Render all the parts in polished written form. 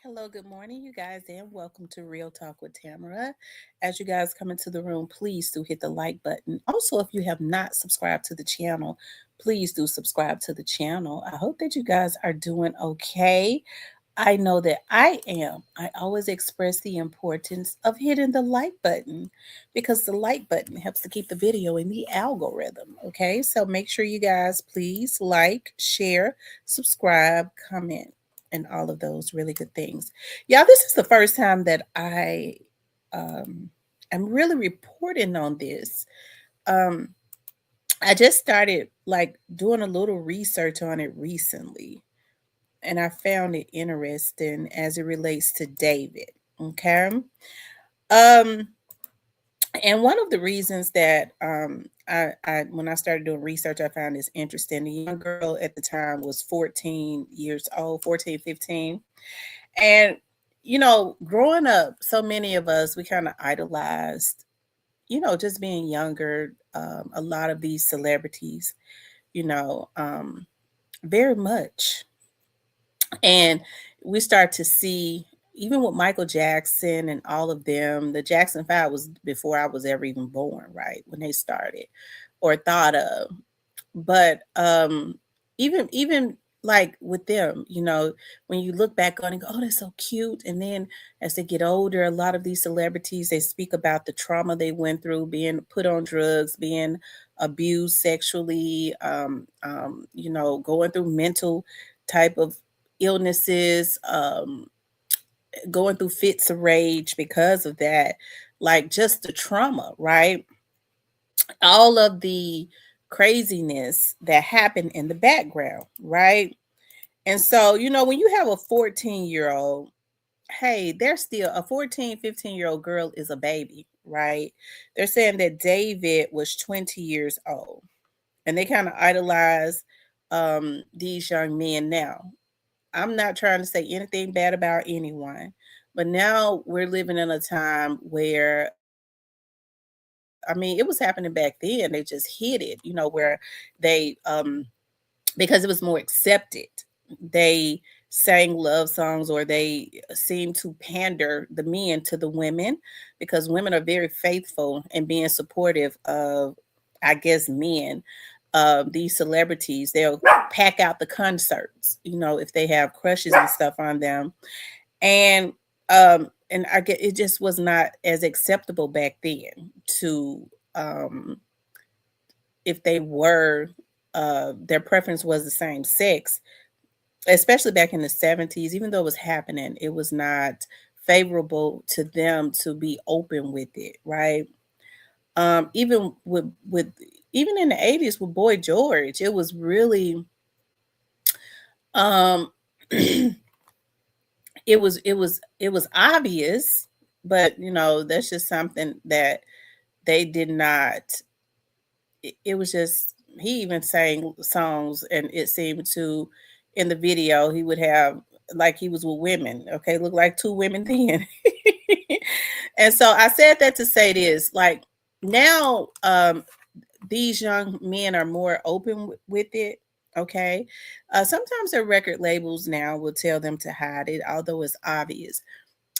Hello, good morning, you guys, and welcome to Real Talk with Tamara. As you guys come into the room, please do hit the like button. Also, if you have not subscribed to the channel, please do subscribe to the channel. I hope that you guys are doing okay. I know that I am. I always express the importance of hitting the like button because the like button helps to keep the video in the algorithm. Okay, so make sure you guys please like, share, subscribe, comment, and all of those really good things. Yeah, this is the first time that I um, am really reporting on this. Um, I just started like doing a little research on it recently, and I found it interesting as it relates to David. Okay. Um, and one of the reasons that I when I started doing research, I found this interesting. The young girl at the time was 14 years old, 14, 15. And, growing up, so many of us, we kind of idolized, just being younger, a lot of these celebrities, you know, um, very much. And we start to see, even with Michael Jackson and all of them, the Jackson Five was before I was ever even born, right? When they started or thought of. But even like with them, when you look back on it, go, oh, that's so cute. And then as they get older, a lot of these celebrities, they speak about the trauma they went through, being put on drugs, being abused sexually, going through mental type of illnesses, going through fits of rage because of that, like just the trauma, right? All of the craziness that happened in the background, right? And so, when you have a 14-year-old, hey, they're still a 14, 15-year-old girl is a baby, right? They're saying that David was 20 years old, and they kind of idolize these young men now. I'm not trying to say anything bad about anyone, but now we're living in a time where, I mean, it was happening back then. They just hid it, where they because it was more accepted. They sang love songs, or they seemed to pander the men to the women, because women are very faithful and being supportive of, I guess, men. These celebrities, they'll pack out the concerts, if they have crushes and stuff on them. And I get, it just was not as acceptable back then to, um if they were, their preference was the same sex, especially back in the 70s. Even though it was happening, it was not favorable to them to be open with it, right? Even with even in the 80s with Boy George, it was really, um it was obvious, but that's just something that they did not. It was just, he even sang songs, and it seemed to, in the video, he would have, like, he was with women, okay, look like two women then. And so I said that to say this, like, now, these young men are more open with it, okay. Sometimes their record labels now will tell them to hide it, although it's obvious.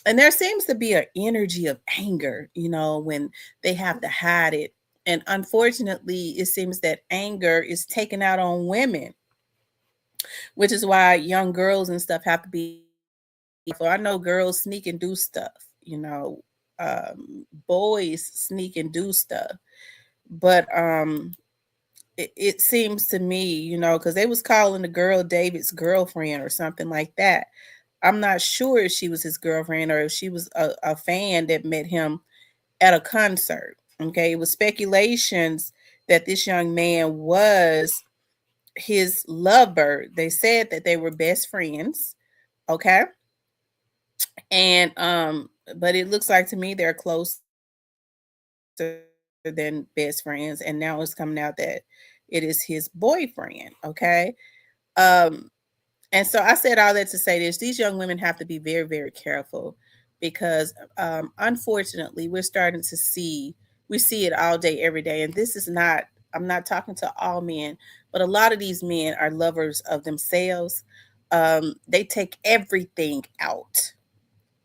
And there seems to be an energy of anger, when they have to hide it. And unfortunately, it seems that anger is taken out on women, which is why young girls and stuff have to be. So I know girls sneak and do stuff, you know, boys sneak and do stuff. But it seems to me, because they was calling the girl David's girlfriend or something like that. I'm not sure if she was his girlfriend or if she was a fan that met him at a concert. Okay, it was speculations that this young man was his lover. They said that they were best friends. Okay, and but it looks like to me they're closer than best friends, and now it's coming out that it is his boyfriend. Okay, um, and so I said all that to say this: these young women have to be very, very careful, because unfortunately, we're starting to see, we see it all day, every day. And this is not, I'm not talking to all men, but a lot of these men are lovers of themselves. they take everything out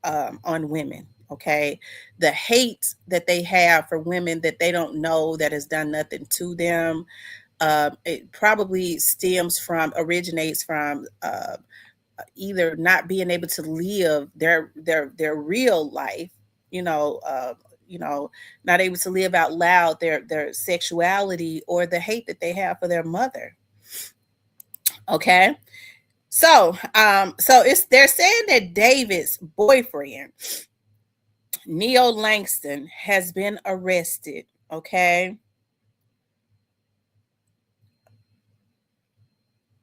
on women. Okay, the hate that they have for women that they don't know, that has done nothing to them, it probably originates from either not being able to live their real life, you know, you know, not able to live out loud their sexuality, or the hate that they have for their mother. Okay, so it's they're saying that David's boyfriend, Neo Langston, has been arrested. Okay,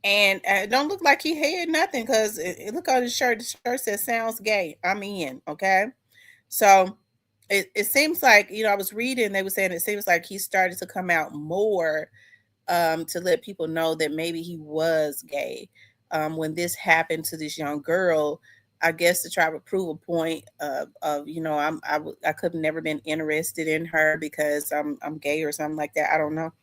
and it don't look like he had nothing, because it look on his shirt. The shirt says "Sounds gay." I'm in. Okay, so it seems like, I was reading, they were saying it seems like he started to come out more, to let people know that maybe he was gay, when this happened to this young girl. I guess to try to prove a point of, I could have never been interested in her because I'm gay or something like that. I don't know.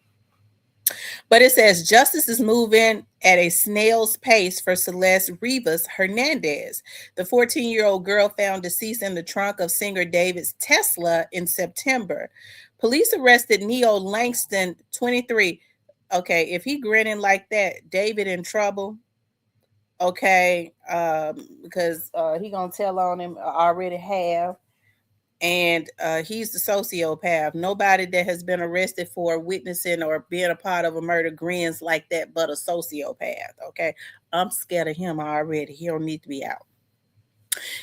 But it says justice is moving at a snail's pace for Celeste Rivas Hernandez, the 14-year-old girl found deceased in the trunk of singer David's Tesla in September. Police arrested Neo Langston, 23. Okay, if he grinning like that, David in trouble. Okay, because he gonna tell on him. Already have, and he's the sociopath. Nobody that has been arrested for witnessing or being a part of a murder grins like that, but a sociopath. Okay, I'm scared of him already. He don't need to be out.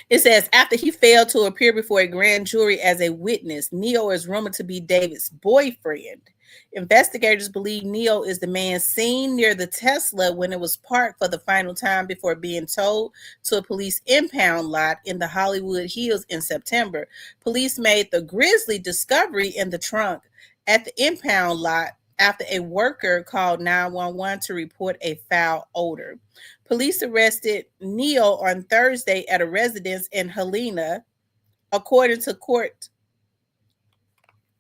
It says after he failed to appear before a grand jury as a witness, Neo is rumored to be David's boyfriend. Investigators believe Neo is the man seen near the Tesla when it was parked for the final time before being towed to a police impound lot in the Hollywood Hills in September. Police made the grisly discovery in the trunk at the impound lot after a worker called 911 to report a foul odor. Police arrested Neo on Thursday at a residence in Helena, according to court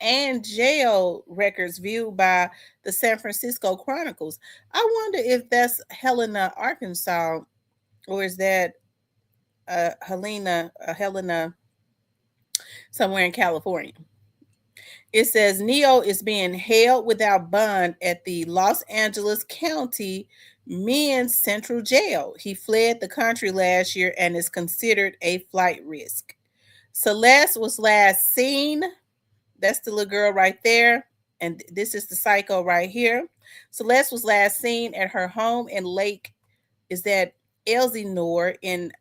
and jail records viewed by the San Francisco Chronicles. I wonder if that's Helena, Arkansas, or is that Helena, somewhere in California. It says Neo is being held without bond at the Los Angeles County Men's Central Jail. He fled the country last year and is considered a flight risk. Celeste was last seen. That's the little girl right there. And this is the psycho right here. Celeste was last seen at her home in Lake, is that Elsinore in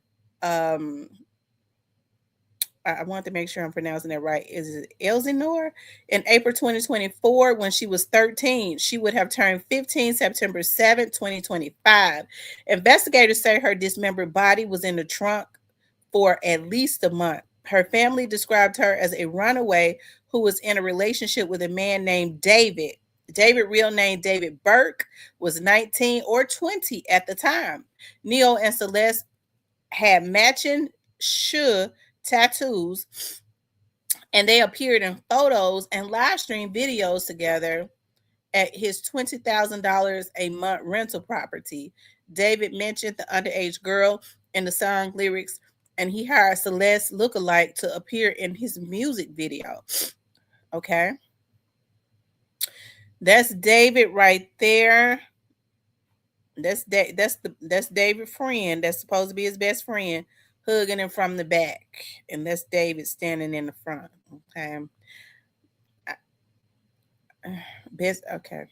I want to make sure I'm pronouncing that right. Is it Elsinore? In April 2024, when she was 13, she would have turned 15 September 7th, 2025. Investigators say her dismembered body was in the trunk for at least a month. Her family described her as a runaway who was in a relationship with a man named David. David, real name David Burke, was 19 or 20 at the time. Neo and Celeste had matching shoe tattoos, and they appeared in photos and live stream videos together at his $20,000 a month rental property. David mentioned the underage girl in the song lyrics, and he hired Celeste lookalike to appear in his music video. Okay, that's David right there. That's David's friend. That's supposed to be his best friend, hugging him from the back, and that's David standing in the front. Okay, best. Okay.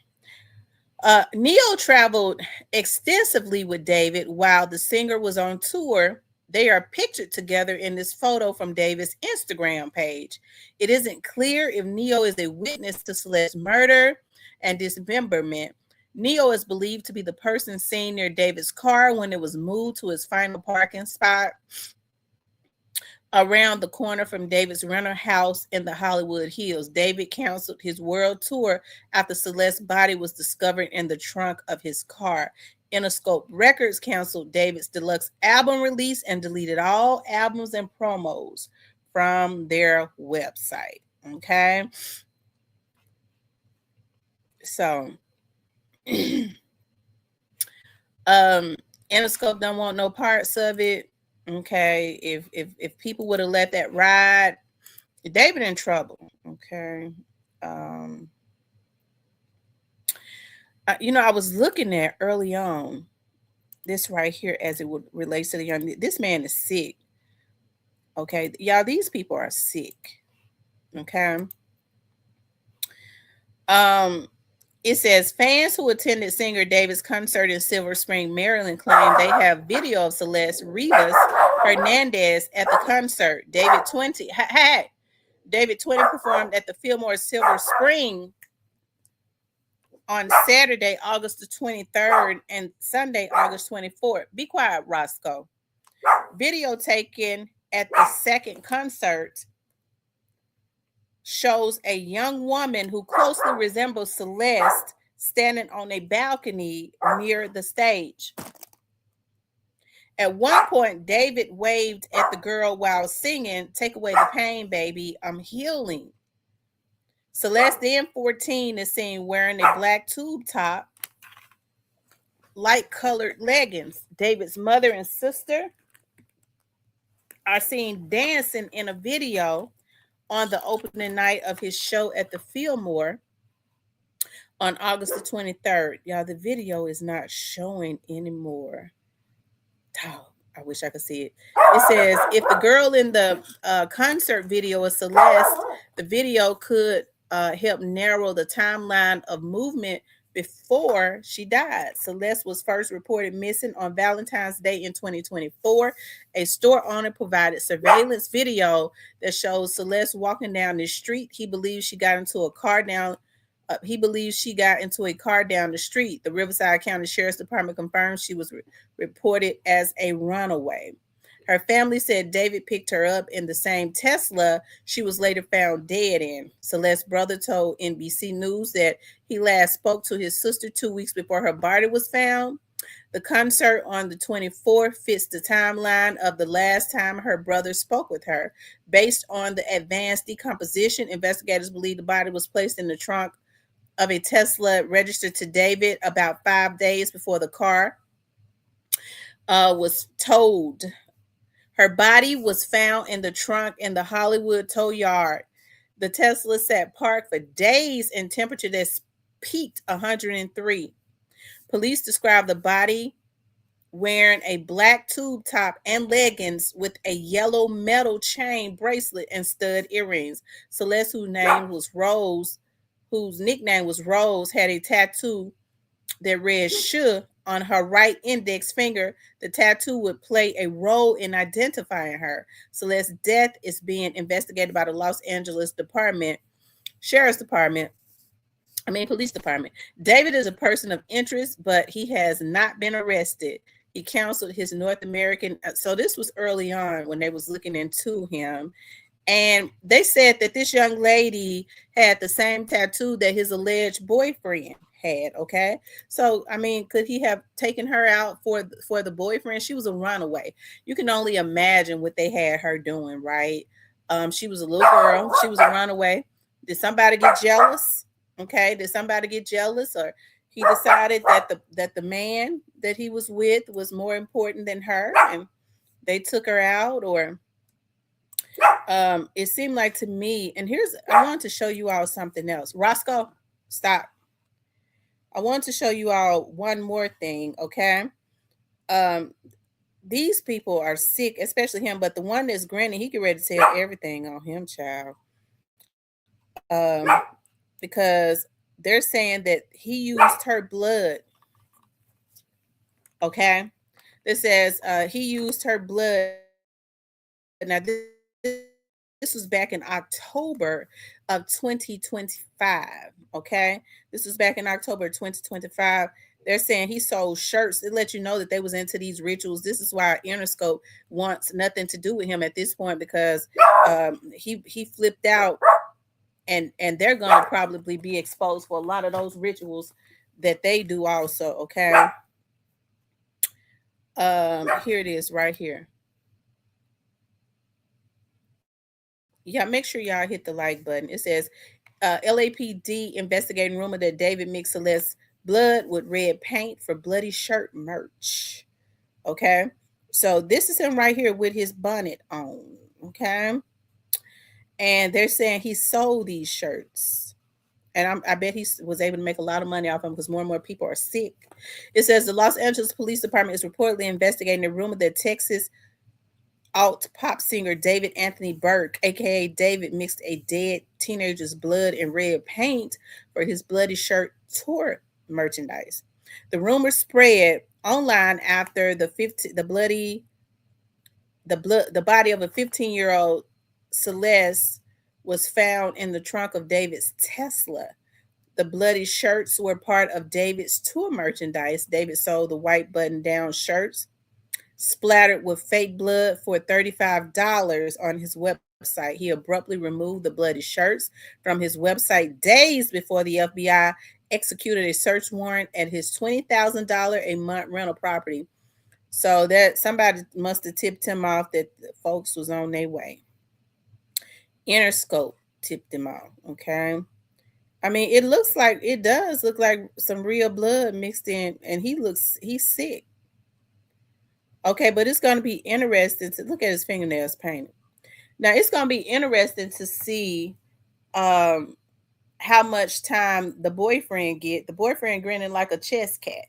Neo traveled extensively with David while the singer was on tour. They are pictured together in this photo from David's Instagram page. It isn't clear if Neo is a witness to Celeste's murder and dismemberment. Neo is believed to be the person seen near David's car when it was moved to its final parking spot around the corner from David's rental house in the Hollywood Hills. David canceled his world tour after Celeste's body was discovered in the trunk of his car. Interscope Records canceled David's deluxe album release and deleted all albums and promos from their website. Okay. So Interscope don't want no parts of it. Okay, if people would have let that ride, David in trouble. Okay, um, I was looking at early on this right here as it would relates to the young. This man is sick. Okay, y'all, these people are sick. Okay, um, it says fans who attended singer David's concert in Silver Spring, Maryland, claim they have video of Celeste Rivas Hernandez at the concert. David 20 performed at the Fillmore Silver Spring on Saturday, August the 23rd, and Sunday, August 24th. Be quiet, Roscoe. Video taken at the second concert shows a young woman who closely resembles Celeste standing on a balcony near the stage. At one point, David waved at the girl while singing, "Take away the pain, baby, I'm healing." Celeste, then 14, is seen wearing a black tube top, light colored leggings. David's mother and sister are seen dancing in a video on the opening night of his show at the Fillmore on August the 23rd. Y'all, the video is not showing anymore. Oh, I wish I could see it. It says if the girl in the concert video is Celeste, the video could help narrow the timeline of movement before she died. Celeste was first reported missing on Valentine's Day in 2024. A store owner provided surveillance video that shows Celeste walking down the street. He believes she got into a car down the street. The Riverside County Sheriff's Department confirmed she was reported as a runaway. Her family said David picked her up in the same Tesla she was later found dead in. Celeste's brother told NBC News that he last spoke to his sister 2 weeks before her body was found. The concert on the 24th fits the timeline of the last time her brother spoke with her. Based on the advanced decomposition, investigators believe the body was placed in the trunk of a Tesla registered to David about 5 days before the car was towed. Her body was found in the trunk in the Hollywood tow yard. The Tesla sat parked for days in temperature that peaked 103. Police described the body wearing a black tube top and leggings with a yellow metal chain bracelet and stud earrings. Celeste, whose nickname was Rose, had a tattoo that read "Sure" on her right index finger. The tattoo would play a role in identifying her. Celeste's death is being investigated by the Los Angeles Police Department. David is a person of interest, but he has not been arrested. He canceled his North American. So this was early on when they was looking into him. And they said that this young lady had the same tattoo that his alleged boyfriend had. Okay, so I mean, could he have taken her out for the boyfriend? She was a runaway. You can only imagine what they had her doing, right? She was a little girl. She was a runaway. Did somebody get jealous? Okay, did somebody get jealous, or he decided that the man that he was with was more important than her, and they took her out, or it seemed like to me. And I want to show you all something else. Roscoe, stop. I want to show you all one more thing, okay? These people are sick, especially him, but the one that's grinning, he get ready to tell everything on him, child. Because they're saying that he used her blood, okay? This says he used her blood. Now, this was back in October of 2025, okay? This was back in October 2025. They're saying he sold shirts. It let you know that they was into these rituals. This is why Interscope wants nothing to do with him at this point, because he flipped out, and they're going to probably be exposed for a lot of those rituals that they do also, okay? Here it is right here. Yeah, make sure y'all hit the like button. It says LAPD investigating rumor that David mixed Celeste's blood with red paint for bloody shirt merch. Okay. So this is him right here with his bonnet on. Okay. And they're saying he sold these shirts. And I bet he was able to make a lot of money off them because more and more people are sick. It says the Los Angeles Police Department is reportedly investigating the rumor that Texas alt pop singer David Anthony Burke, aka David, mixed a dead teenager's blood and red paint for his bloody shirt tour merchandise. The rumor spread online after the body of a 15-year-old Celeste was found in the trunk of David's Tesla. The bloody shirts were part of David's tour merchandise. David sold the white button down shirts splattered with fake blood for $35 on his website. He abruptly removed the bloody shirts from his website days before the FBI executed a search warrant at his $20,000 a month rental property. So that somebody must have tipped him off that folks was on their way. Interscope tipped him off. Okay. I mean, it does look like some real blood mixed in, and he's sick. Okay, but it's going to be interesting to look at his fingernails painted. Now, it's going to be interesting to see um, how much time the boyfriend get. The boyfriend grinning like a chess cat.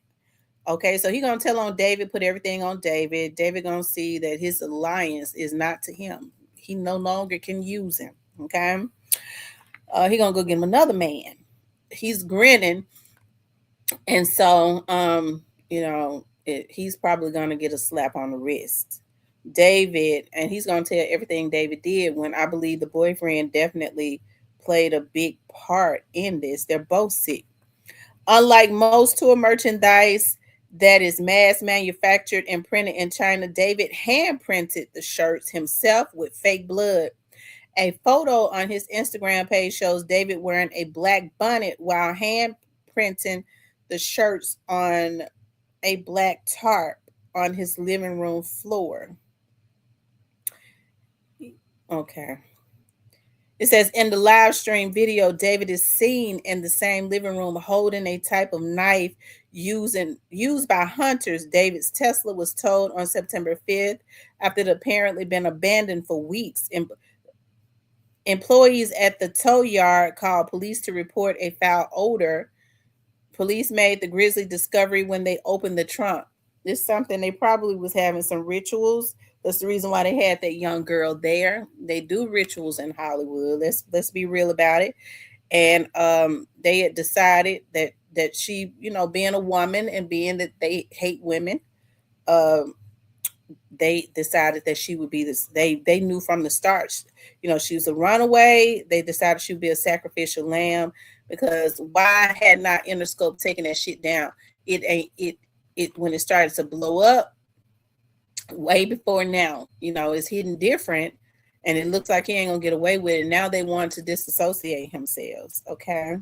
Okay, so he gonna tell on David, put everything on David. David gonna see that his alliance is not to him. He no longer can use him. Okay, he gonna go get him another man. He's grinning, and so he's probably gonna get a slap on the wrist. David, and he's gonna tell everything David did. When I believe the boyfriend definitely played a big part in this. They're both sick. Unlike most tour merchandise that is mass manufactured and printed in China, David hand printed the shirts himself with fake blood. A photo on his Instagram page shows David wearing a black bonnet while hand printing the shirts on a black tarp on his living room floor. Okay. It says in the live stream video, David is seen in the same living room holding a type of knife used by hunters. David's Tesla was towed on September 5th after it apparently been abandoned for weeks. Employees at the tow yard called police to report a foul odor. Police made the grisly discovery when they opened the trunk. This is something they probably was having some rituals. That's the reason why they had that young girl there. They do rituals in Hollywood. Let's be real about it. And they had decided that she, being a woman and being that they hate women, um, they decided that she would be this. They knew from the start, she was a runaway. They decided she would be a sacrificial lamb because why had not Interscope taken that shit down? It ain't it when it started to blow up way before now. It's hidden different, and it looks like he ain't gonna get away with it. Now they want to disassociate themselves. Okay.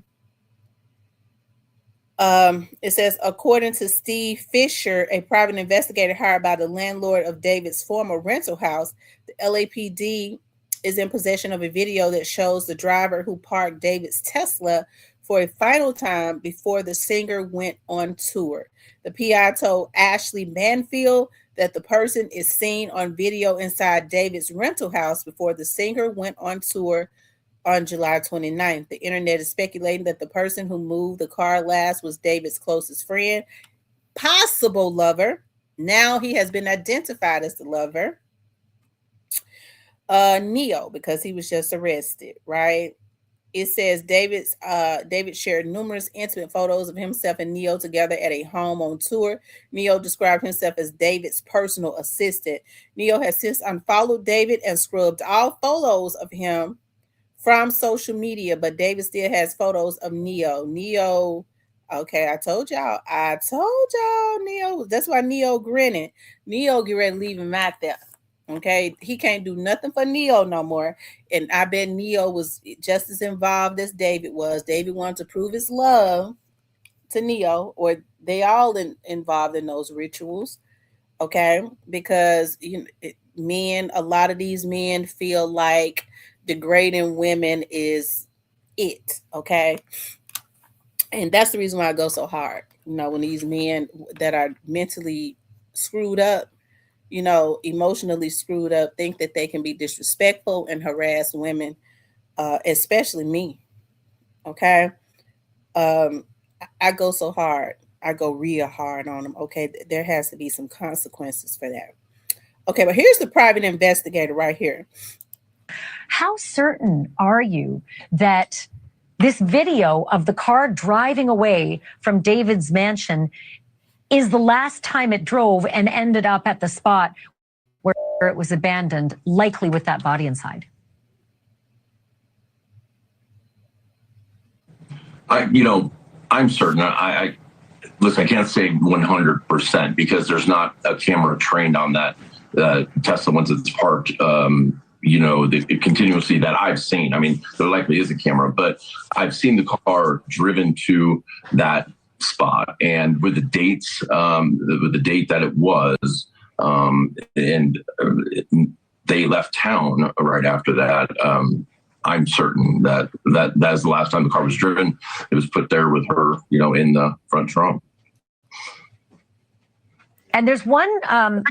It says, according to Steve Fisher, a private investigator hired by the landlord of David's former rental house, the LAPD is in possession of a video that shows the driver who parked David's Tesla for a final time before the singer went on tour. The PI told Ashley Manfield that the person is seen on video inside David's rental house before the singer went on tour on July 29th. The internet is speculating that the person who moved the car last was David's closest friend, possible lover. Now he has been identified as the lover, Neo, because he was just arrested, right? It says David shared numerous intimate photos of himself and Neo together at a home on tour. Neo described himself as David's personal assistant. Neo has since unfollowed David and scrubbed all photos of him from social media, but David still has photos of Neo. Okay, I told y'all, Neo. That's why Neo grinning. Neo get ready to leave him out there. Okay, he can't do nothing for Neo no more. And I bet Neo was just as involved as David was. David wanted to prove his love to Neo, or they all involved in those rituals. Okay, because a lot of these men feel like degrading women is it. Okay, and that's the reason why I go so hard. When these men that are mentally screwed up, emotionally screwed up, think that they can be disrespectful and harass women, especially me. Okay. Um, I go so hard. I go real hard on them. Okay. There has to be some consequences for that. Okay. But here's the private investigator right here. How certain are you that this video of the car driving away from David's mansion is the last time it drove and ended up at the spot where it was abandoned, likely with that body inside? I'm certain. Listen, I can't say 100% because there's not a camera trained on that Tesla once it's parked. Continuously that I've seen. I mean, there likely is a camera, but I've seen the car driven to that spot, and with the dates, with the date that it was, and they left town right after that. I'm certain that is the last time the car was driven. It was put there with her, in the front trunk. And there's one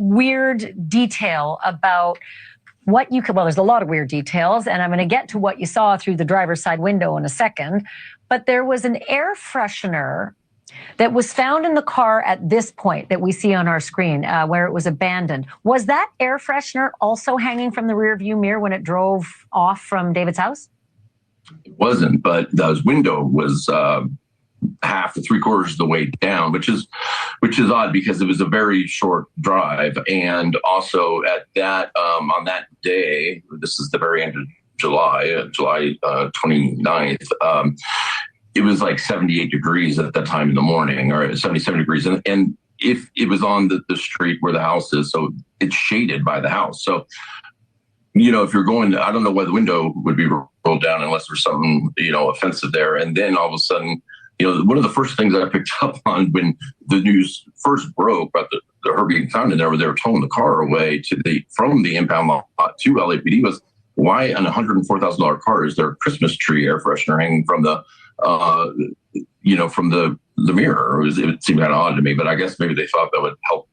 weird detail about what you could, well, there's a lot of weird details, and I'm going to get to what you saw through the driver's side window in a second, but there was an air freshener that was found in the car at this point that we see on our screen, where it was abandoned. Was that air freshener also hanging from the rear view mirror when it drove off from David's house? It wasn't, but the window was half to 3/4 of the way down, which is odd because it was a very short drive, and also at that on that day, this is the very end of July 29th. It was like 78 degrees at that time in the morning, or 77 degrees, and if it was on the street where the house is, so it's shaded by the house. So if you're going, I don't know why the window would be rolled down unless there's something offensive there, and then all of a sudden. One of the first things that I picked up on when the news first broke about her being found in there, where they were towing the car away from the impound lot to LAPD, was why on a $104,000 car is there a Christmas tree air freshener hanging from the from the mirror? It seemed kind of odd to me, but I guess maybe they thought that would help,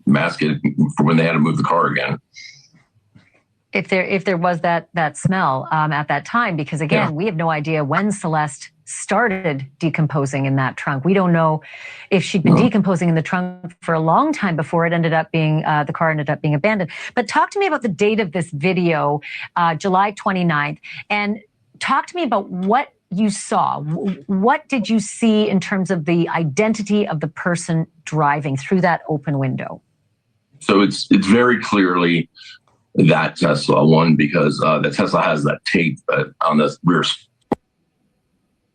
mask it for when they had to move the car again. If there was that smell at that time, because again, we have no idea when Celeste started decomposing in that trunk. We don't know if she'd been decomposing in the trunk for a long time before it ended up being, the car ended up being abandoned. But talk to me about the date of this video, July 29th, and talk to me about what you saw. What did you see in terms of the identity of the person driving through that open window? So it's very clearly that Tesla one, because the Tesla has that tape on the rear,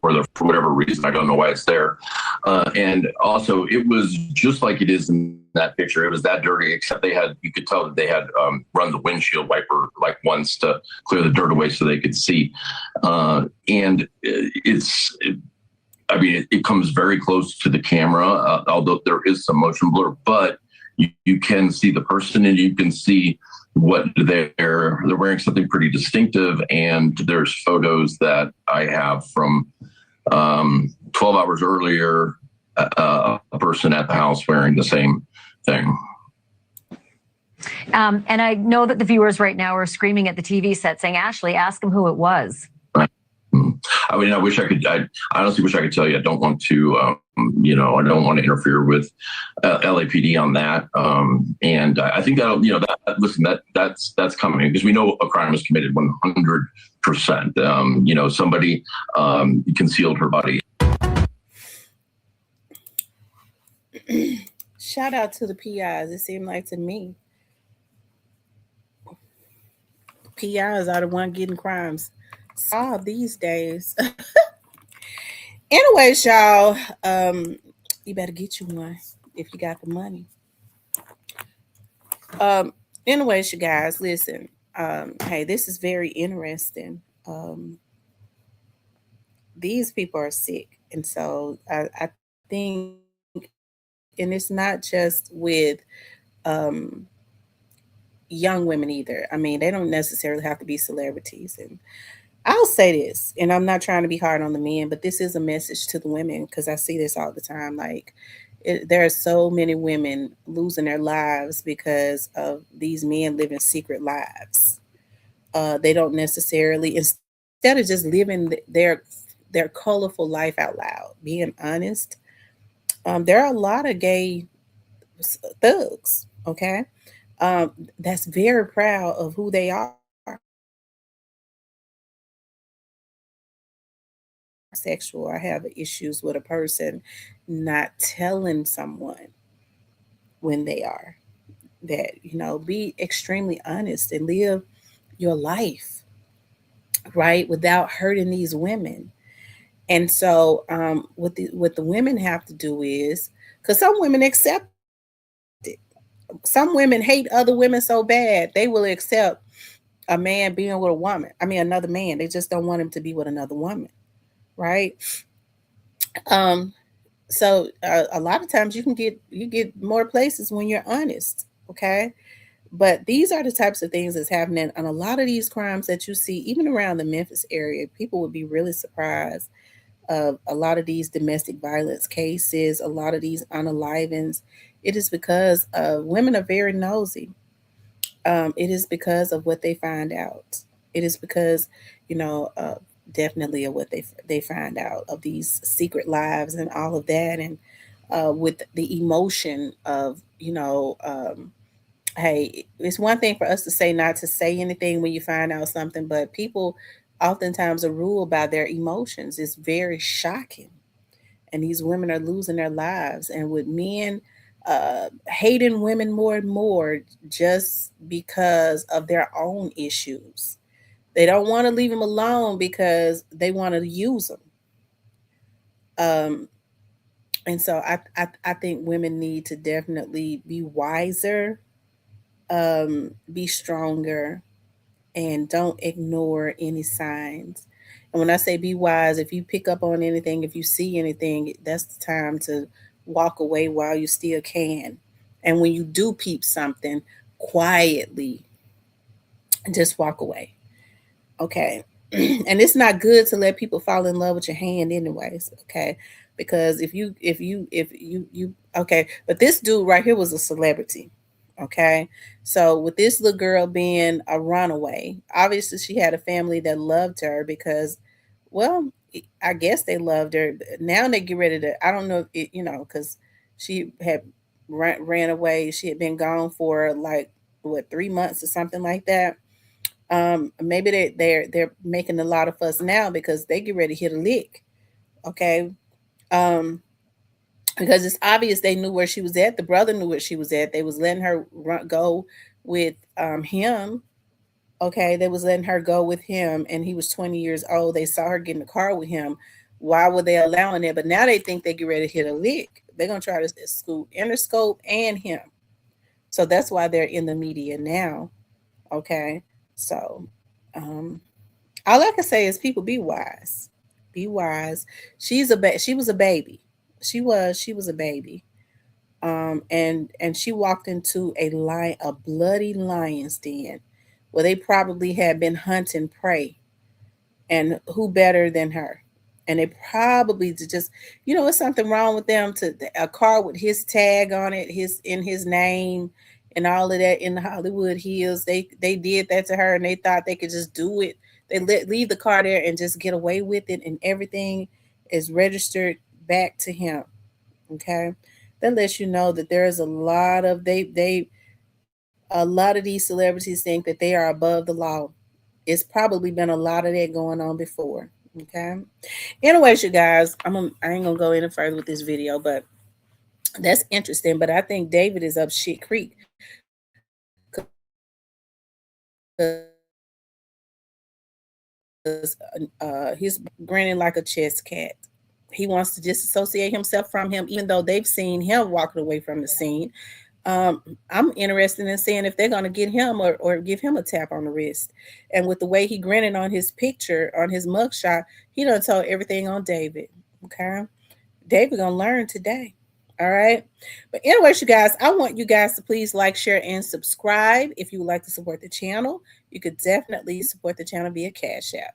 for whatever reason, I don't know why it's there. And also, it was just like it is in that picture. It was that dirty, except you could tell that they had run the windshield wiper like once to clear the dirt away so they could see. And it comes very close to the camera, although there is some motion blur, but you can see the person and you can see what they're wearing, something pretty distinctive. And there's photos that I have from 12 hours earlier, a person at the house wearing the same thing. And I know that the viewers right now are screaming at the TV set saying, Ashley, ask him who it was. I mean, I honestly wish I could tell you. I don't want to, I don't want to interfere with LAPD on that. And I think that's coming because we know a crime was committed 100%. Somebody concealed her body. Shout out to the PIs. It seemed like to me, PIs are the one getting crimes solved these days. Anyways, y'all, you better get you one if you got the money. Anyways, you guys, listen. Hey, this is very interesting. These people are sick, and so I think, and it's not just with young women either. I mean, they don't necessarily have to be celebrities. And I'll say this, and I'm not trying to be hard on the men, but this is a message to the women because I see this all the time. Like, There are so many women losing their lives because of these men living secret lives. They don't necessarily, instead of just living their colorful life out loud, being honest. There are a lot of gay thugs, okay, that's very proud of who they are. Sexual, I have issues with a person not telling someone when they are. That, be extremely honest and live your life, right, without hurting these women. And so, what the women have to do is, because some women accept it. Some women hate other women so bad they will accept a man being with a woman. I mean, another man. They just don't want him to be with another woman, right? Um, so a lot of times you get more places when you're honest, okay? But these are the types of things that's happening on a lot of these crimes that you see, even around the Memphis area. People would be really surprised of a lot of these domestic violence cases, a lot of these unalivings. It is because women are very nosy. It is because of what they find out. It is because, you know, uh, definitely of what they find out of these secret lives and all of that, and with the emotion of, hey, it's one thing for us to say not to say anything when you find out something, but people oftentimes are ruled by their emotions. It's very shocking. And these women are losing their lives. And with men hating women more and more just because of their own issues. They don't want to leave them alone because they want to use them. Um, and so I think women need to definitely be wiser, be stronger, and don't ignore any signs. And when I say be wise, if you pick up on anything, if you see anything, that's the time to walk away while you still can. And when you do peep something, quietly, just walk away. Okay. And it's not good to let people fall in love with your hand anyways, okay? Because if you okay, but this dude right here was a celebrity. Okay. So with this little girl being a runaway, obviously she had a family that loved her because, well, I guess they loved her. Now they get ready to, I don't know, because she had ran away. She had been gone for like what, 3 months or something like that. Maybe they're making a lot of fuss now because they get ready to hit a lick. Okay. um because it's obvious they knew where she was at. The brother knew where she was at. They was letting her go with him. Okay, they was letting her go with him, and he was 20 years old. They saw her get in the car with him. Why were they allowing it? But now they think they get ready to hit a lick. They're gonna try to scoop Interscope and him. So that's why they're in the media now. Okay, so um, all I can say is, people, be wise. Be wise. She was a baby. She was a baby. And she walked into a bloody lion's den where they probably had been hunting prey, and who better than her? And they probably just, it's something wrong with them, to a car with his tag on it, his name, and all of that in the Hollywood Hills. They did that to her, and they thought they could just do it. They leave the car there and just get away with it, and everything is registered back to him. Okay, that lets you know that there is a lot of a lot of these celebrities think that they are above the law. It's probably been a lot of that going on before. Okay. Anyways, you guys, I ain't gonna go any further with this video, but that's interesting. But I think David is up shit creek because he's grinning like a chess cat. He wants to disassociate himself from him, even though they've seen him walking away from the scene. I'm interested in seeing if they're going to get him, or give him a tap on the wrist. And with the way he grinning on his picture, on his mugshot, he done told everything on David. Okay. David gonna learn today. All right. But anyways, you guys, I want you guys to please like, share, and subscribe. If you would like to support the channel, you could definitely support the channel via Cash App.